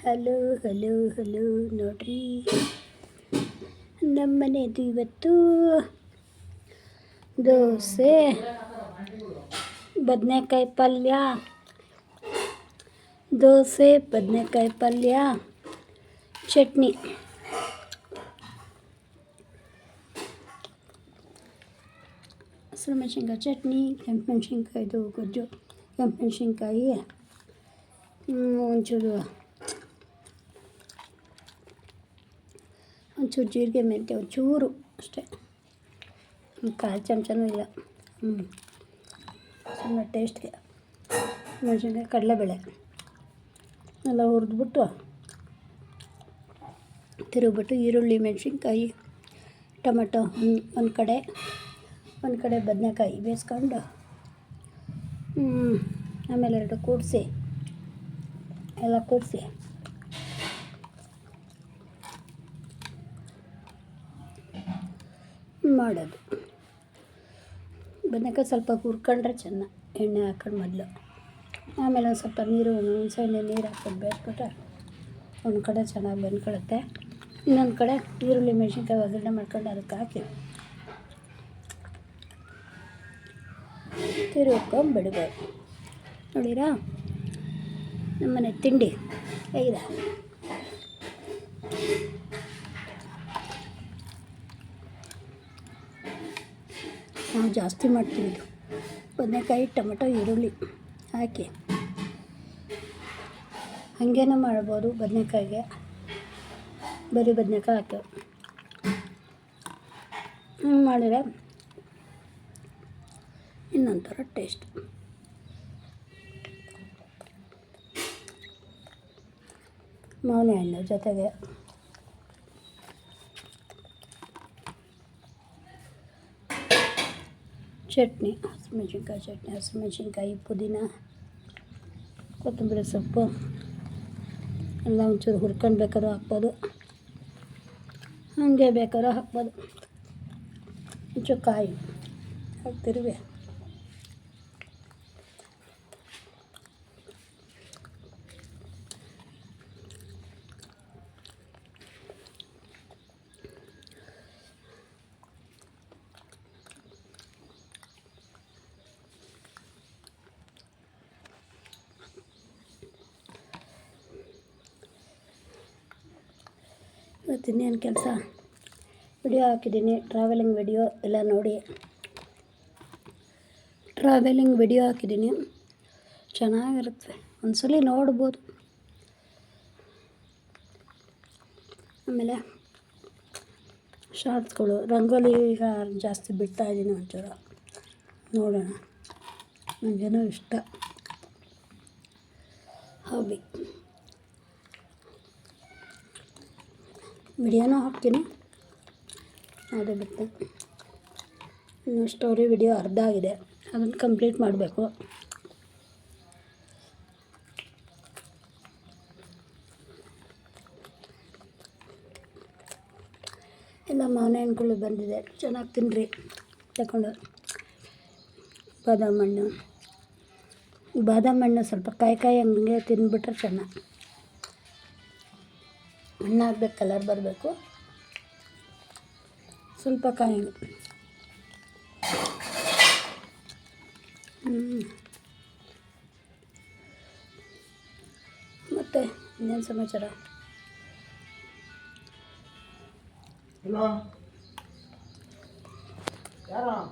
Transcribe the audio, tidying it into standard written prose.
Hello hello hello ನೋಡ್ರಿ, ನಮ್ಮನೆದು ಇವತ್ತು ದೋಸೆ, ಬದನೆಕಾಯಿ ಪಲ್ಯ, ದೋಸೆ ಬದನೆಕಾಯಿ ಪಲ್ಯ, ಚಟ್ನಿ. ಹಸಿರು ಮೆಣಸಿನ್ಕಾಯಿ ಚಟ್ನಿ, ಕೆಂಪು ಮೆಣಸಿನ್ಕಾಯಿದು ಗೊಜ್ಜು, ಕೆಂಪು ಮೆಣಸಿನ್ಕಾಯಿ, ಒಂಚೂರು ಜೀರಿಗೆ ಮೆಂತ್ಯ ಒಂಚೂರು ಅಷ್ಟೇ, ಕಾಲು ಚಮಚನೂ ಇಲ್ಲ. ಸುಮ್ಮನೆ ಟೇಸ್ಟ್ಗೆ ಮೆಣಸಿನ್ಕಾಯಿ, ಕಡಲೆಬೇಳೆ ಎಲ್ಲ ಹುರಿದ್ಬಿಟ್ಟು ತಿರುಗಿಬಿಟ್ಟು ಈರುಳ್ಳಿ ಮೆಣಸಿನ್ಕಾಯಿ ಟೊಮೆಟೊ ಒಂದು ಕಡೆ ಬದನೆಕಾಯಿ ಬೇಯಿಸ್ಕೊಂಡು ಆಮೇಲೆ ಎರಡು ಕೂಡಿಸಿ ಮಾಡೋದು. ಬದನೆಕಾಯಿ ಸ್ವಲ್ಪ ಹುರ್ಕೊಂಡ್ರೆ ಚೆನ್ನ, ಎಣ್ಣೆ ಹಾಕೊಂಡು ಮೊದಲು, ಆಮೇಲೆ ಒಂದು ಸ್ವಲ್ಪ ನೀರು, ಹುಣಸೆಹಣ್ಣೆ ನೀರು ಹಾಕ್ಕೊಂಡು ಬೇಯಿಸ್ಬಿಟ್ರೆ ಒಂದು ಕಡೆ ಚೆನ್ನಾಗಿ ಬೆಂದ್ಕೊಳ್ಳುತ್ತೆ. ಇನ್ನೊಂದು ಕಡೆ ಈರುಳ್ಳಿ ಮೆಣಸಿನ್ಕಾಯಿ ಒಗ್ಗರಣೆ ಮಾಡ್ಕೊಂಡು ಅದಕ್ಕೆ ಹಾಕಿ ತಿರುಗ್ಕೊಂಬಿಡ್ಬೋದು. ನೋಡಿರಾ ನಮ್ಮನೆ ತಿಂಡಿ ಹೇಗಿದೆ? ನಾವು ಜಾಸ್ತಿ ಮಾಡ್ತೀವಿ ಇದು, ಬದನೆಕಾಯಿ ಟೊಮೆಟೊ ಈರುಳ್ಳಿ ಹಾಕಿ. ಹಾಗೇನೂ ಮಾಡ್ಬೋದು, ಬದನೆಕಾಯಿಗೆ ಬರೀ ಬದನೆಕಾಯಿ ಹಾಕಿ ಮಾಡಿದರೆ ಇನ್ನೊಂಥರ ಟೇಸ್ಟ್. ಮಾವಿನ ಹಣ್ಣು ಜೊತೆಗೆ ಚಟ್ನಿ, ಹಸಿಮೆಣ್ಸಿನ್ಕಾಯಿ ಚಟ್ನಿ, ಹಸಿಮೆಣ್ಸಿನ್ಕಾಯಿ, ಪುದೀನ, ಕೊತ್ತಂಬರಿ ಸೊಪ್ಪು ಎಲ್ಲ ಒಂಚೂರು ಹುರ್ಕೊಂಡು ಬೇಕಾದ್ರೂ ಹಾಕ್ಬೋದು, ಹಾಗೆ ಬೇಕಾದ್ರೂ ಹಾಕ್ಬೋದು. ಒಂಚೂರು ಕಾಯಿ ಹಾಕ್ತಿರುವೆ ಇವತ್ತಿನ್ನೇನು ಕೆಲಸ, ವಿಡಿಯೋ ಹಾಕಿದ್ದೀನಿ, ಟ್ರಾವೆಲಿಂಗ್ ವಿಡಿಯೋ ಎಲ್ಲ ನೋಡಿ. ಟ್ರಾವೆಲಿಂಗ್ ವಿಡಿಯೋ ಹಾಕಿದ್ದೀನಿ, ಚೆನ್ನಾಗಿರುತ್ತೆ, ಒಂದ್ಸಲ ನೋಡ್ಬೋದು. ಆಮೇಲೆ ಶಾರ್ಟ್ಸ್ಗಳು, ರಂಗೋಲಿ ಈಗ ಜಾಸ್ತಿ ಬಿಡ್ತಾಯಿದ್ದೀನಿ, ಒಂಚೂರು ನೋಡೋಣ, ನನಗೇನೋ ಇಷ್ಟ ಹಾಬಿ. ವಿಡಿಯೋನೂ ಹಾಕ್ತೀನಿ, ಅದು ಬಿಟ್ಟು ಇನ್ನು ಸ್ಟೋರಿ ವಿಡಿಯೋ ಅರ್ಧ ಆಗಿದೆ, ಅದನ್ನು ಕಂಪ್ಲೀಟ್ ಮಾಡಬೇಕು. ಎಲ್ಲ ಮಾವಿನ ಹಣ್ಣುಗಳು ಬಂದಿದೆ, ಚೆನ್ನಾಗಿ ತಿನ್ನಿರಿ ತಗೊಂಡು. ಬಾದಾಮಿ ಹಣ್ಣು ಸ್ವಲ್ಪ ಕಾಯಿ ಹಂಗೆ ತಿಂದುಬಿಟ್ರೆ ಚೆನ್ನಾಗಿ, ಹಣ್ಣಾಗಬೇಕು, ಕಲರ್ ಬರಬೇಕು, ಸ್ವಲ್ಪ ಕಾಯಿ. ಮತ್ತು ಇನ್ನೇನು ಸಮಾಚಾರ?